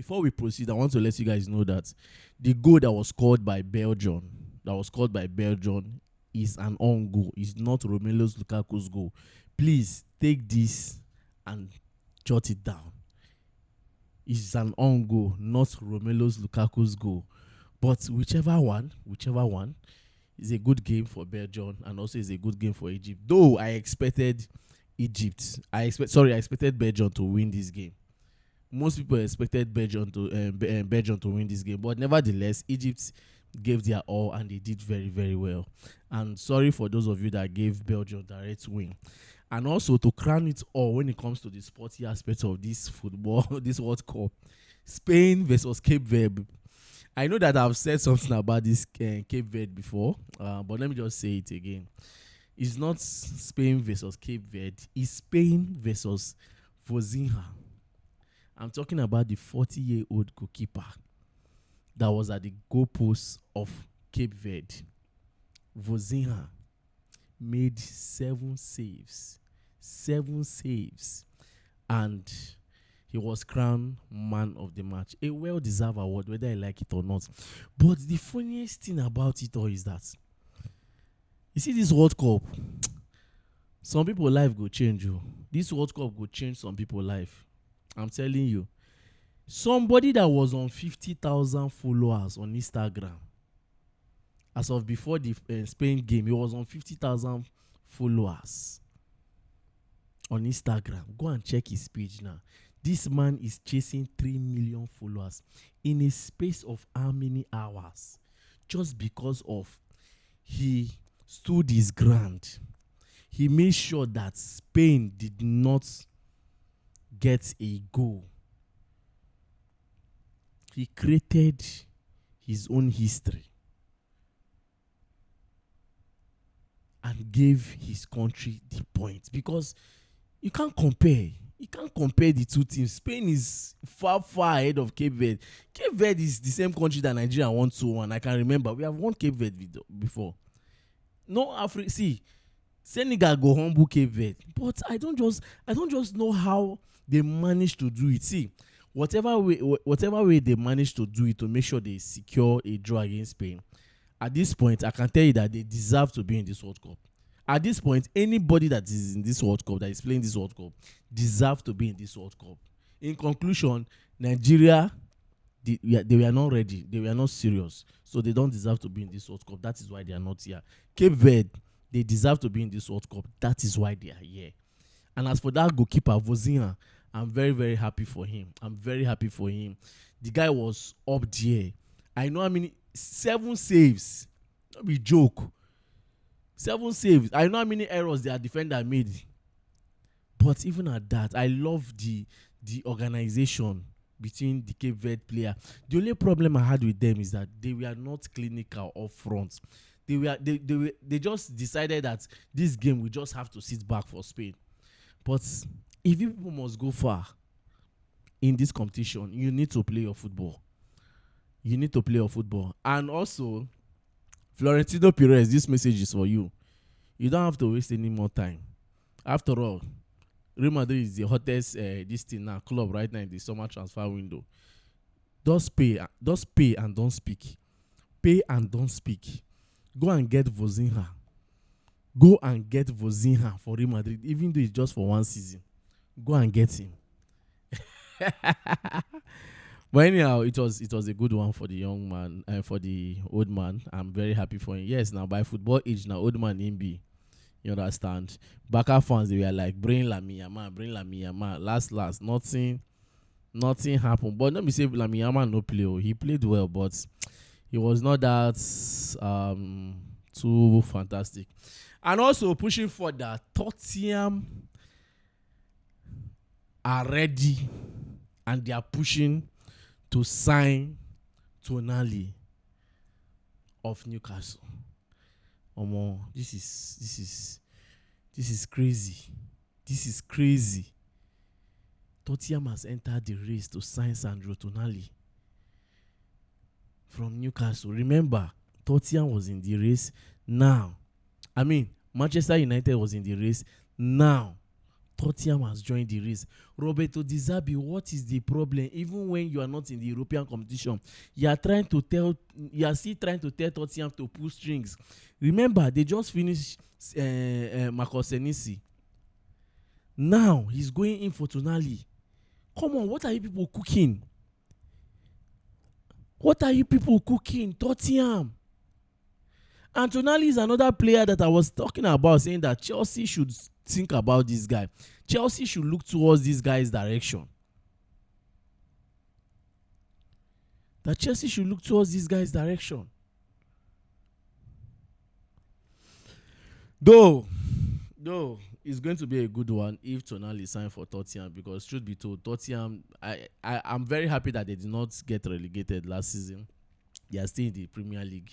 Before we proceed, I want to let you guys know that the goal that was scored by Belgium, is an own goal. It's not Romelu Lukaku's goal. Please take this and jot it down. It's an own goal, not Romelu Lukaku's goal. But whichever one is a good game for Belgium and also is a good game for Egypt. Though I expected Belgium to win this game. Most people expected Belgium to win this game, but nevertheless, Egypt gave their all and they did very, very well. And sorry for those of you that gave Belgium direct win. And also to crown it all, when it comes to the sporty aspect of this football, this World Cup, Spain versus Cape Verde. I know that I've said something about this Cape Verde before, but let me just say it again. It's not Spain versus Cape Verde. It's Spain versus Vozinha. I'm talking about the 40-year-old goalkeeper that was at the goalpost of Cape Verde. Vozinha made 7 saves. 7 saves. And he was crowned man of the match. A well-deserved award, whether I like it or not. But the funniest thing about it all is that, you see this World Cup, some people's life go change. This World Cup go change some people's life. I'm telling you. Somebody that was on 50,000 followers on Instagram, as of before the Spain game, he was on 50,000 followers on Instagram. Go and check his page now. This man is chasing 3 million followers in a space of how many hours? Just because of he stood his ground. He made sure that Spain did not get a goal. He created his own history and gave his country the point, because you can't compare. You can't compare the two teams. Spain is far, far ahead of Cape Verde. Cape Verde is the same country that Nigeria won 2-1. I can remember. We have won Cape Verde before. No Africa. See, Senegal go humble Cape Verde. But I don't just know how they managed to do it. See, whatever way they managed to do it to make sure they secure a draw against Spain, at this point, I can tell you that they deserve to be in this World Cup. At this point, anybody that is in this World Cup, that is playing this World Cup, deserve to be in this World Cup. In conclusion, Nigeria, they were not ready. They were not serious. So they don't deserve to be in this World Cup. That is why they are not here. Cape Verde, they deserve to be in this World Cup. That is why they are here. And as for that goalkeeper, Vozinha, I'm very, very happy for him. I'm very happy for him. The guy was up there. I know how many 7 saves. Not be joke. 7 saves. I know how many errors their defender made. But even at that, I love the organization between the Cape Verde player. The only problem I had with them is that they were not clinical up front. They just decided that this game we just have to sit back for Spain. But if you people must go far in this competition, you need to play your football. You need to play your football. And also, Florentino Perez, this message is for you. You don't have to waste any more time. After all, Real Madrid is the hottest club right now in the summer transfer window. Just pay and don't speak. Pay and don't speak. Go and get Vozinha. Go and get Vozinha for Real Madrid, even though it's just for 1 season. Go and get him. But anyhow, it was a good one for the young man, for the old man. I'm very happy for him. Yes, now by football age, now old man in B. You understand? Barca fans, they were like, bring Lamine Yamal. Last, nothing happened. But let me say Lamine Yamal no play. He played well, but he was not that too fantastic. And also pushing for that, Tottenham are ready and they are pushing to sign Tonali of Newcastle. This is crazy. This is crazy. Tottenham has entered the race to sign Sandro Tonali from Newcastle. Remember, Tottenham was in the race. Now, Manchester United was in the race. Now, Tottenham has joined the race. Roberto Di Zerbi, what is the problem? Even when you are not in the European competition, you are still trying to tell Tottenham to pull strings. Remember, they just finished Marcos Senesi. Now he's going in for Tonali. Come on, what are you people cooking? What are you people cooking? Tottenham. And Tonali is another player that I was talking about, saying that Chelsea should think about this guy. Chelsea should look towards this guy's direction. That Chelsea should look towards this guy's direction. Though it's going to be a good one if Tonali signed for Tottenham, because truth be told, Tottenham, I'm very happy that they did not get relegated last season. They are still in the Premier League,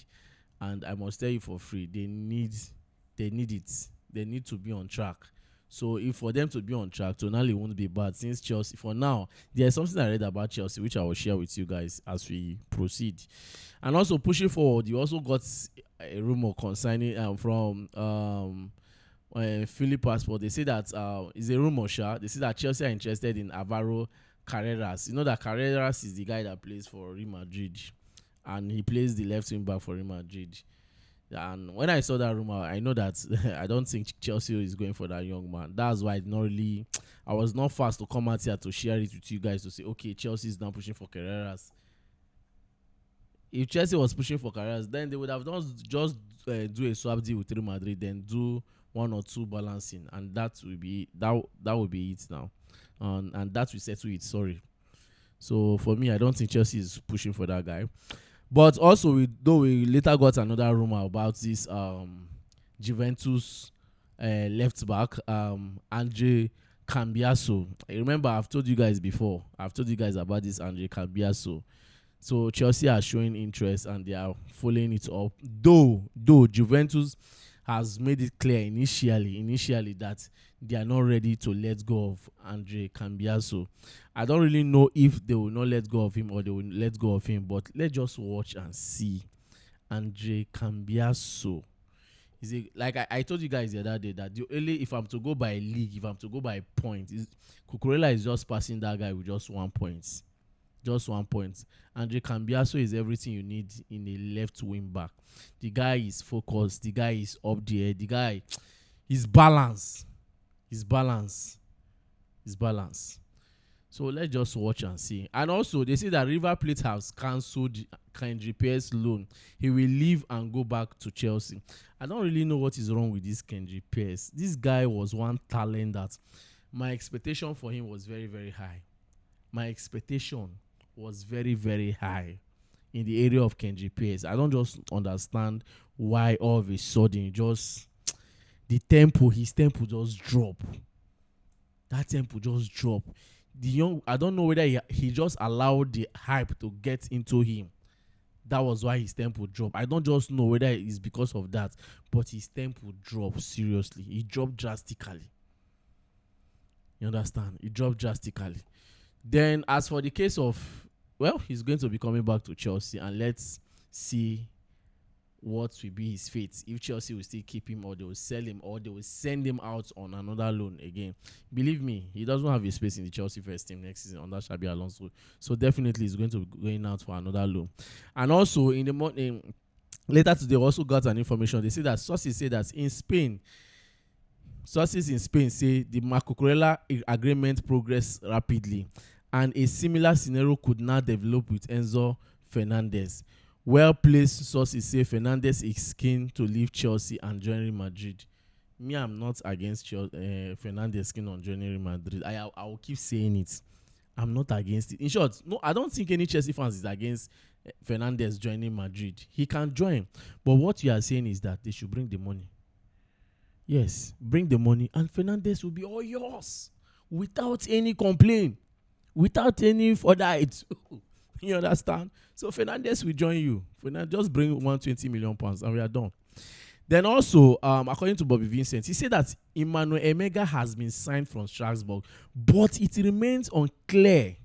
and I must tell you for free, they need it. They need to be on track. So if for them to be on track, Tonali won't be bad, since Chelsea, for now, there's something I read about Chelsea which I will share with you guys as we proceed. And also pushing forward, you also got a rumor concerning from Philip Passport. They say that it's a rumor, they say that Chelsea are interested in Alvaro Carreras. You know that Carreras is the guy that plays for Real Madrid, and he plays the left wing back for Real Madrid. And when I saw that rumor, I know that I don't think Chelsea is going for that young man. That's why I was not fast to come out here to share it with you guys to say, okay, Chelsea is now pushing for Carreras. If Chelsea was pushing for Carreras, then they would have just do a swap deal with Real Madrid, then do one or two balancing, and that will be it now, and that will settle it. Sorry. So for me, I don't think Chelsea is pushing for that guy. But also, we later got another rumor about this Juventus left back, Andrea Cambiaso. I remember I've told you guys before. I've told you guys about this Andrea Cambiaso. So Chelsea are showing interest and they are following it up. Though Juventus has made it clear initially that they are not ready to let go of Andrea Cambiaso. I don't really know if they will not let go of him or they will let go of him, but let's just watch and see. Andrea Cambiaso. Like I told you guys the other day that if I'm to go by league, if I'm to go by point, Cucurella is just passing that guy with just 1 point. Just 1 point. Andrea Cambiaso is everything you need in a left wing back. The guy is focused. The guy is up there. The guy is balanced. He's balanced. So let's just watch and see. And also, they say that River Plate has cancelled Kendrick Pierce's loan. He will leave and go back to Chelsea. I don't really know what is wrong with this Kendrick Pierce. This guy was one talent that my expectation for him was very, very high. My expectation was very, very high in the area of Kendrick Pierce. I don't just understand why all of a sudden his tempo just drop. That tempo just drop. I don't know whether he just allowed the hype to get into him. That was why his tempo dropped. I don't just know whether it's because of that, but his tempo dropped seriously. It dropped drastically. You understand? It dropped drastically. Then as for the case of, he's going to be coming back to Chelsea, and let's see what will be his fate. If Chelsea will still keep him, or they will sell him, or they will send him out on another loan again. Believe me, he doesn't have a space in the Chelsea first team next season under Xabi Alonso. So definitely he's going to be going out for another loan. And also in the morning, later today, also got an information. They say that sources say that in Spain say the Marco Cucurella agreement progressed rapidly, and a similar scenario could now develop with Enzo Fernandez. Well-placed sources say Fernandez is keen to leave Chelsea and join Real Madrid. Me, I'm not against Fernandez keen on joining Real Madrid. I will keep saying it. I'm not against it. In short, no, I don't think any Chelsea fans is against Fernandez joining Madrid. He can join. But what you are saying is that they should bring the money. Yes, bring the money, and Fernandez will be all yours without any complaint, without any further it. You understand? So Fernandez will join you. Just bring £120 million and we are done. Then also, according to Bobby Vincent, he said that Emmanuel Emegha has been signed from Strasbourg, but it remains unclear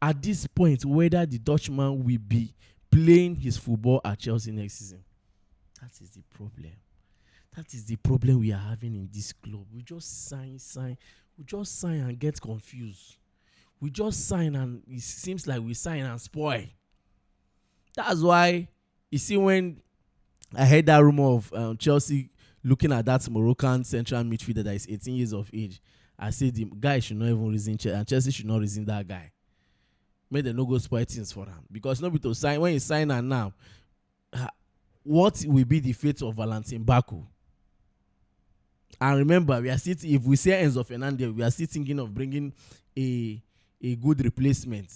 at this point whether the Dutchman will be playing his football at Chelsea next season. That is the problem. That is the problem we are having in this club. We just sign. We just sign and get confused. We just sign and it seems like we sign and spoil. That's why you see when I heard that rumor of Chelsea looking at that Moroccan central midfielder that is 18 years of age, I said the guy should not even reason Chelsea, and Chelsea should not reason that guy. Make them no go spoil things for him. Because nobody to sign when you sign and now, what will be the fate of Valentin Baku? And remember, we are still, if we say Enzo Fernandez, we are still thinking of bringing a good replacement,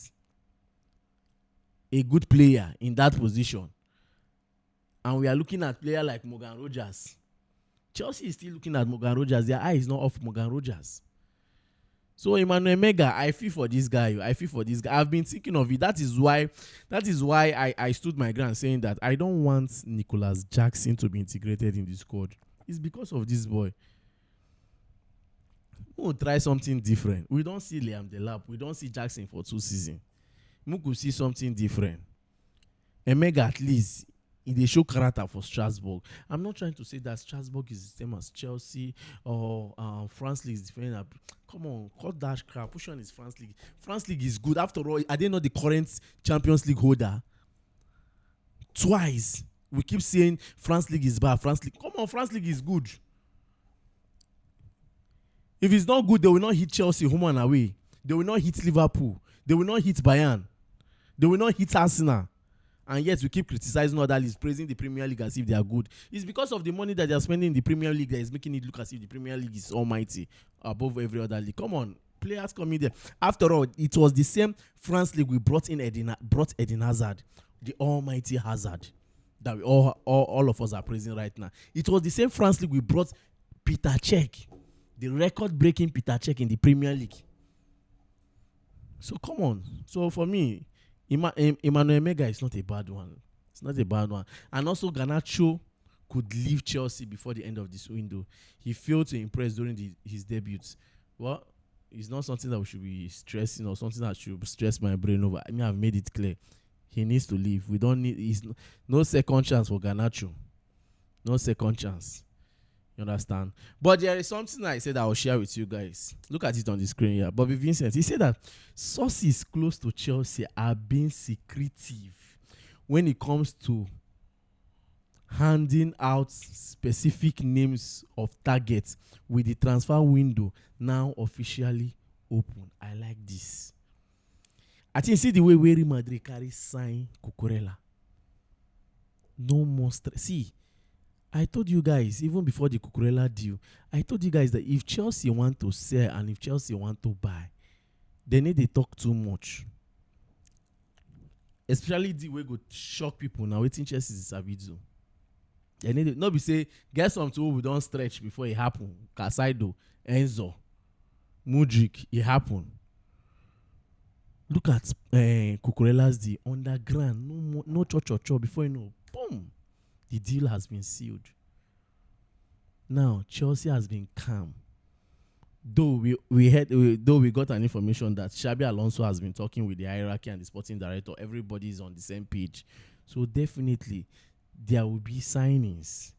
a good player in that position. And we are looking at player like Morgan Rogers. Chelsea is still looking at Morgan Rogers. Their eye is not off Morgan Rogers. So Emmanuel Emegha, I feel for this guy. I've been thinking of it. That is why I stood my ground saying that I don't want Nicholas Jackson to be integrated in the squad. It's because of this boy. We'll try something different. We don't see Liam Delap. We don't see Jackson for 2 seasons. We could see something different. Emegha, at least, they show character for Strasbourg. I'm not trying to say that Strasbourg is the same as Chelsea or France League is different. Come on, cut that crap. Which one is France League? France League is good. After all, are they not the current Champions League holder? Twice. We keep saying France League is bad. France League. Come on, France League is good. If it's not good, they will not hit Chelsea home and away. They will not hit Liverpool. They will not hit Bayern. They will not hit Arsenal. And yet we keep criticizing other leagues, praising the Premier League as if they are good. It's because of the money that they are spending in the Premier League that is making it look as if the Premier League is almighty above every other league. Come on, players coming there. After all, it was the same France League we brought Eden Hazard, the almighty Hazard, that we all of us are praising right now. It was the same France League we brought Peter Cech, the record-breaking Peter Cech in the Premier League. So come on. So for me, Emmanuel Emegha is not a bad one. It's not a bad one. And also Garnacho could leave Chelsea before the end of this window. He failed to impress during his debut. Well, it's not something that we should be stressing or something that should stress my brain over. I mean, I've made it clear. He needs to leave. We don't need no second chance for Garnacho. No second chance. You understand? But there is something I said I will share with you guys. Look at it on the screen here. Bobby Vincent, he said that sources close to Chelsea are being secretive when it comes to handing out specific names of targets with the transfer window now officially open. I like this. I think see the way Real Madrid carry sign Cucurella. No more stress. See, I told you guys, even before the Cucurella deal, I told you guys that if Chelsea want to sell and if Chelsea want to buy, they need to talk too much. Especially the way go shock people now. Waiting Chelsea is a video. They need to not be say get some tool we don't stretch before it happen. Casado, Enzo, Mudryk, it happen. Look at Cucurella's deal underground. No cho before you know, boom. The deal has been sealed. Now Chelsea has been calm. Though we got an information that Xabi Alonso has been talking with the hierarchy and the sporting director. Everybody is on the same page. So definitely there will be signings.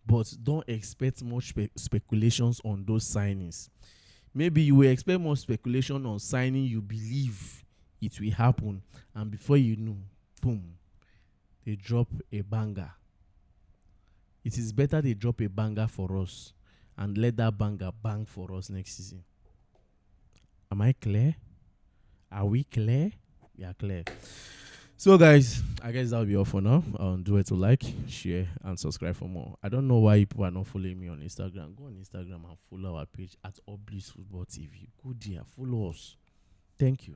But don't expect much speculations on those signings. Maybe you will expect more speculation on signing you believe it will happen. And before you know, boom, they drop a banger. It is better they drop a banger for us and let that banger bang for us next season. Am I clear? Are we clear? We are clear. So guys, I guess that'll be all for now. Do it to like, share, and subscribe for more. I don't know why people are not following me on Instagram. Go on Instagram and follow our page at Oblis Football TV. Go there, follow us. Thank you.